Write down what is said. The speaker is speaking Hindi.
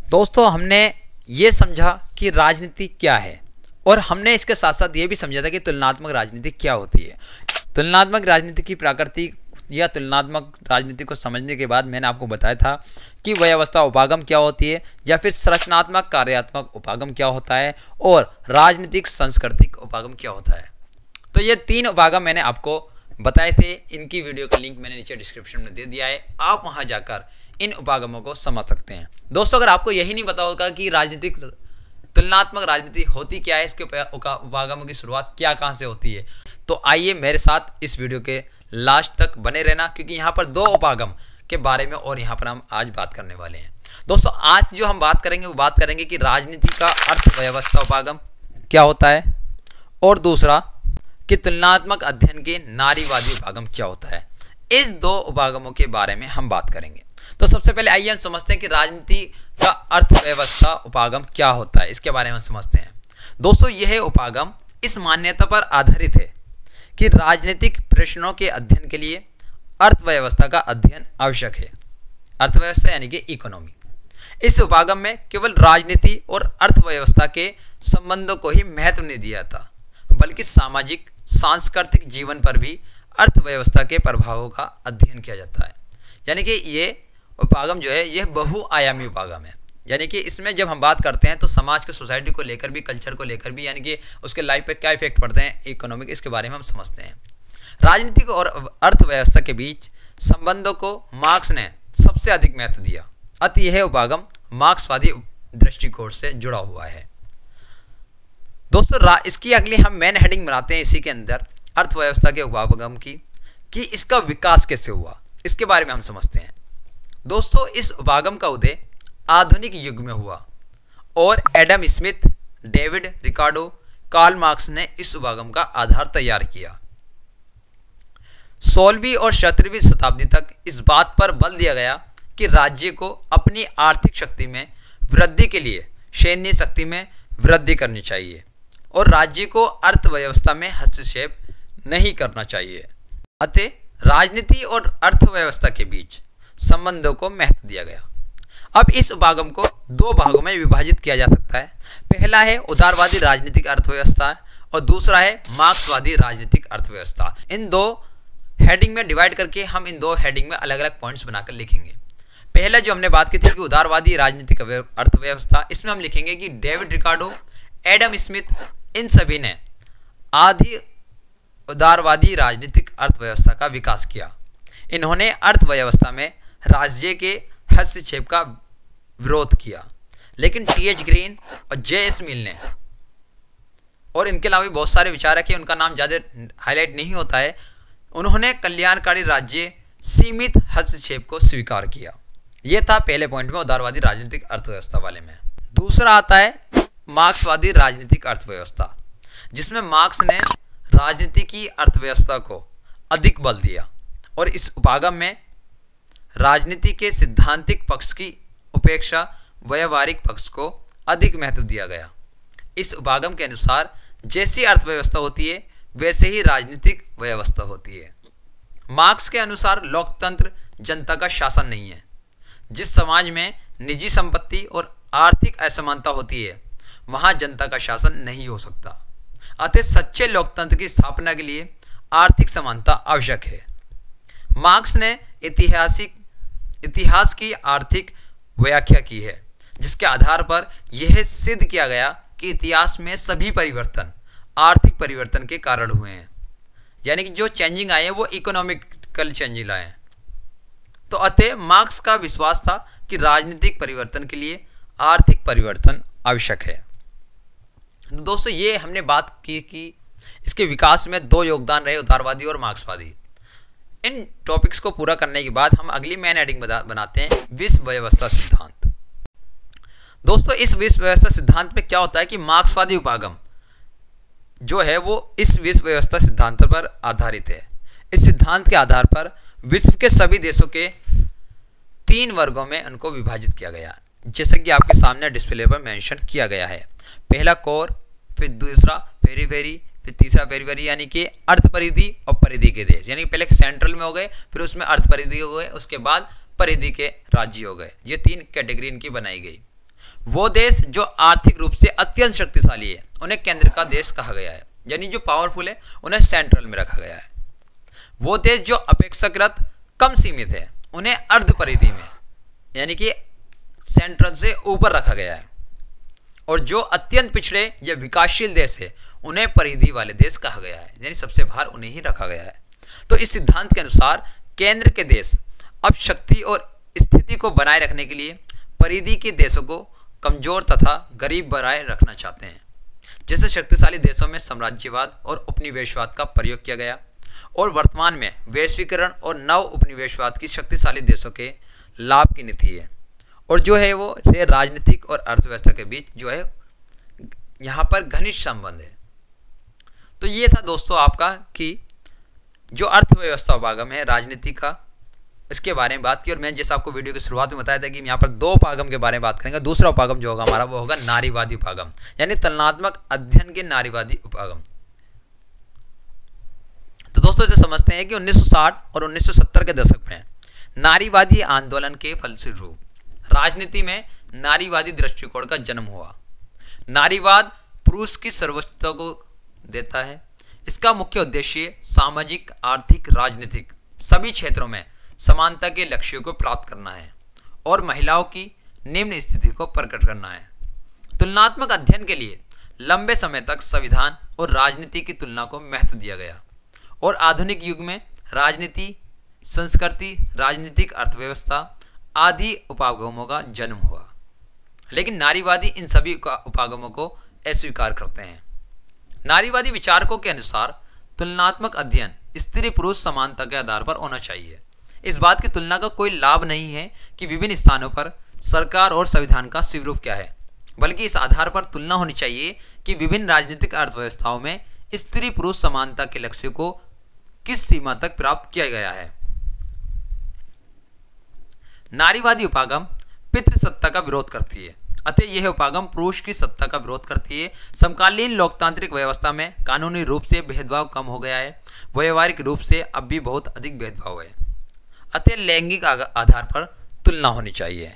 दोस्तों हमने ये समझा कि राजनीति क्या है और हमने इसके साथ साथ ये भी समझा था कि तुलनात्मक राजनीति क्या होती है। तुलनात्मक राजनीति की प्रकृति या तुलनात्मक राजनीति को समझने के बाद मैंने आपको बताया था कि व्यवस्था उपागम क्या होती है या फिर संरचनात्मक कार्यात्मक उपागम क्या होता है और राजनीतिक सांस्कृतिक उपागम क्या होता है। तो ये तीन उपागम मैंने आपको बताए थे। इनकी वीडियो का लिंक मैंने नीचे डिस्क्रिप्शन में दे दिया है, आप वहां जाकर इन उपागमों को समझ सकते हैं। दोस्तों अगर आपको यही नहीं पता होगा कि राजनीतिक तुलनात्मक राजनीति होती क्या है, इसके उपागमों की शुरुआत क्या कहां से होती है, तो आइए मेरे साथ इस वीडियो के लास्ट तक बने रहना, क्योंकि यहाँ पर दो उपागम के बारे में और यहाँ पर हम आज बात करने वाले हैं। दोस्तों आज जो हम बात करेंगे वो बात करेंगे कि राजनीति का अर्थव्यवस्था उपागम क्या होता है और दूसरा कि तुलनात्मक अध्ययन के नारीवादी उपागम क्या होता है। इस दो उपागमों के बारे में हम बात करेंगे। तो सबसे पहले आइए हम समझते हैं कि राजनीति का अर्थव्यवस्था उपागम क्या होता है, इसके बारे में समझते हैं। दोस्तों यह उपागम इस मान्यता पर आधारित है कि राजनीतिक प्रश्नों के अध्ययन के लिए अर्थव्यवस्था का अध्ययन आवश्यक है। अर्थव्यवस्था यानी कि इकोनॉमी। इस उपागम में केवल राजनीति और अर्थव्यवस्था के संबंधों को ही महत्व नहीं दिया जाता, बल्कि सामाजिक सांस्कृतिक जीवन पर भी अर्थव्यवस्था के प्रभावों का अध्ययन किया जाता है। यानी कि ये उपागम जो है यह बहुआयामी उपागम है। यानी कि इसमें जब हम बात करते हैं तो समाज के सोसाइटी को लेकर भी, कल्चर को लेकर भी, यानी कि उसके लाइफ पे क्या इफेक्ट पड़ते हैं इकोनॉमिक, इसके बारे में हम समझते हैं। राजनीतिक और अर्थव्यवस्था के बीच संबंधों को मार्क्स ने सबसे अधिक महत्व दिया, अतः यह उपागम मार्क्सवादी दृष्टिकोण से जुड़ा हुआ है। दोस्तों इसकी अगली हम मेन हेडिंग बनाते हैं इसी के अंदर अर्थव्यवस्था के उपागम की, कि इसका विकास कैसे हुआ, इसके बारे में हम समझते हैं। दोस्तों इस उपागम का उदय आधुनिक युग में हुआ और Adam Smith, David Ricardo, Karl Marx ने इस उपागम का आधार तैयार किया। 16वीं और 17वीं शताब्दी तक इस बात पर बल दिया गया कि राज्य को अपनी आर्थिक शक्ति में वृद्धि के लिए सैन्य शक्ति में वृद्धि करनी चाहिए और राज्य को अर्थव्यवस्था में हस्तक्षेप नहीं करना चाहिए। अतः राजनीति और अर्थव्यवस्था के बीच संबंधों को महत्व दिया गया। अब इस उपागम को दो भागों में विभाजित किया जा सकता है। पहला है उदारवादी राजनीतिक अर्थव्यवस्था और दूसरा है मार्क्सवादी राजनीतिक अर्थव्यवस्था। इन दो हेडिंग में डिवाइड करके हम इन दो हेडिंग में अलग अलग पॉइंट्स बनाकर लिखेंगे। पहला जो हमने बात की थी कि उदारवादी राजनीतिक अर्थव्यवस्था, इसमें हम लिखेंगे कि डेविड रिकार्डो, एडम स्मिथ, इन सभी ने आधी उदारवादी राजनीतिक अर्थव्यवस्था का विकास किया। इन्होंने अर्थव्यवस्था में राज्य के हस्तक्षेप का विरोध किया, लेकिन टी.एच. ग्रीन और जे.एस. मिल ने, और इनके अलावा भी बहुत सारे विचारक हैं, उनका नाम ज़्यादा हाईलाइट नहीं होता है, उन्होंने कल्याणकारी राज्य सीमित हस्तक्षेप को स्वीकार किया। यह था पहले पॉइंट में उदारवादी राजनीतिक अर्थव्यवस्था वाले में। दूसरा आता है मार्क्सवादी राजनीतिक अर्थव्यवस्था, जिसमें मार्क्स ने राजनीति की अर्थव्यवस्था को अधिक बल दिया और इस उपागम में राजनीति के सिद्धांतिक पक्ष की उपेक्षा व्यावहारिक पक्ष को अधिक महत्व दिया गया। इस उपागम के अनुसार जैसी अर्थव्यवस्था होती है वैसे ही राजनीतिक व्यवस्था होती है। मार्क्स के अनुसार लोकतंत्र जनता का शासन नहीं है। जिस समाज में निजी संपत्ति और आर्थिक असमानता होती है वहां जनता का शासन नहीं हो सकता। अतः सच्चे लोकतंत्र की स्थापना के लिए आर्थिक समानता आवश्यक है। मार्क्स ने इतिहास की आर्थिक व्याख्या की है, जिसके आधार पर यह सिद्ध किया गया कि इतिहास में सभी परिवर्तन आर्थिक परिवर्तन के कारण हुए हैं। यानी कि जो चेंजिंग आए हैं वो इकोनॉमिकल चेंजिंग आए हैं। तो अतः मार्क्स का विश्वास था कि राजनीतिक परिवर्तन के लिए आर्थिक परिवर्तन आवश्यक है। दोस्तों ये हमने बात की कि इसके विकास में दो योगदान रहे, उदारवादी और मार्क्सवादी। इन टॉपिक्स को पूरा करने के बाद हम अगली मेन हेडिंग बनाते हैं विश्व व्यवस्था सिद्धांत। दोस्तों इस विश्व व्यवस्था सिद्धांत में क्या होता है कि मार्क्सवादी उपागम जो है वो इस विश्व व्यवस्था सिद्धांत पर आधारित है। इस सिद्धांत के आधार पर विश्व के सभी देशों के 3 वर्गों में उनको विभाजित किया गया, जैसे कि आपके सामने डिस्प्ले पर मेंशन किया गया है। पहला कोर, फिर दूसरा पेरीफेरी, फिर तीसरा पेरीफेरी यानी कि अर्ध परिधि और परिधि के देश। यानी पहले सेंट्रल में हो गए, फिर उसमें अर्ध परिधि हो गए, उसके बाद परिधि के राज्य हो गए। ये 3 कैटेगरी इनकी बनाई गई। वो देश जो आर्थिक रूप से अत्यंत शक्तिशाली है उन्हें केंद्र का देश कहा गया है, यानी जो पावरफुल है उन्हें सेंट्रल में रखा गया है। वो देश जो अपेक्षाकृत कम सीमित है उन्हें अर्ध परिधि में, यानी कि सेंट्रल से ऊपर रखा गया है। और जो अत्यंत पिछड़े या विकासशील देश है उन्हें परिधि वाले देश कहा गया है, यानी सबसे बाहर उन्हें ही रखा गया है। तो इस सिद्धांत के अनुसार केंद्र के देश अब शक्ति और स्थिति को बनाए रखने के लिए परिधि के देशों को कमजोर तथा गरीब बनाए रखना चाहते हैं। जैसे शक्तिशाली देशों में साम्राज्यवाद और उपनिवेशवाद का प्रयोग किया गया और वर्तमान में वैश्वीकरण और नव उपनिवेशवाद की शक्तिशाली देशों के लाभ की नीति है। और जो है वो राजनीतिक और अर्थव्यवस्था के बीच जो है यहाँ पर घनिष्ठ संबंध है। तो ये था दोस्तों आपका कि जो अर्थव्यवस्था उपागम है राजनीति का, इसके बारे में बात की। और मैं जैसे आपको वीडियो की शुरुआत में बताया था कि यहाँ पर दो उपागम के बारे में बात करेंगे। दूसरा उपागम जो होगा हमारा वो होगा नारीवादी उपागम, यानी तुलनात्मक अध्ययन के नारीवादी उपागम। तो दोस्तों इसे समझते हैं कि 1960 और 1970 के दशक में नारीवादी आंदोलन के फलस्वरूप राजनीति में नारीवादी दृष्टिकोण का जन्म हुआ। नारीवाद पुरुष की सर्वोच्चता को देता है। इसका मुख्य उद्देश्य सामाजिक, आर्थिक, राजनीतिक सभी क्षेत्रों में समानता के लक्ष्यों को प्राप्त करना है और महिलाओं की निम्न स्थिति को प्रकट करना है। तुलनात्मक अध्ययन के लिए लंबे समय तक संविधान और राजनीति की तुलना को महत्व दिया गया और आधुनिक युग में राजनीति, संस्कृति, राजनीतिक अर्थव्यवस्था आदि उपागमों का जन्म हुआ। लेकिन नारीवादी इन सभी उपागमों को अस्वीकार करते हैं। नारीवादी विचारकों के अनुसार तुलनात्मक अध्ययन स्त्री पुरुष समानता के आधार पर होना चाहिए। इस बात की तुलना का कोई लाभ नहीं है कि विभिन्न स्थानों पर सरकार और संविधान का स्वरूप क्या है, बल्कि इस आधार पर तुलना होनी चाहिए कि विभिन्न राजनीतिक अर्थव्यवस्थाओं में स्त्री पुरुष समानता के लक्ष्य को किस सीमा तक प्राप्त किया गया है। नारीवादी उपागम पितृसत्ता का विरोध करती है, अतः यह उपागम पुरुष की सत्ता का विरोध करती है। समकालीन लोकतांत्रिक व्यवस्था में कानूनी रूप से भेदभाव कम हो गया है, व्यवहारिक रूप से अब भी बहुत अधिक भेदभाव है, अतः लैंगिक आधार पर तुलना होनी चाहिए।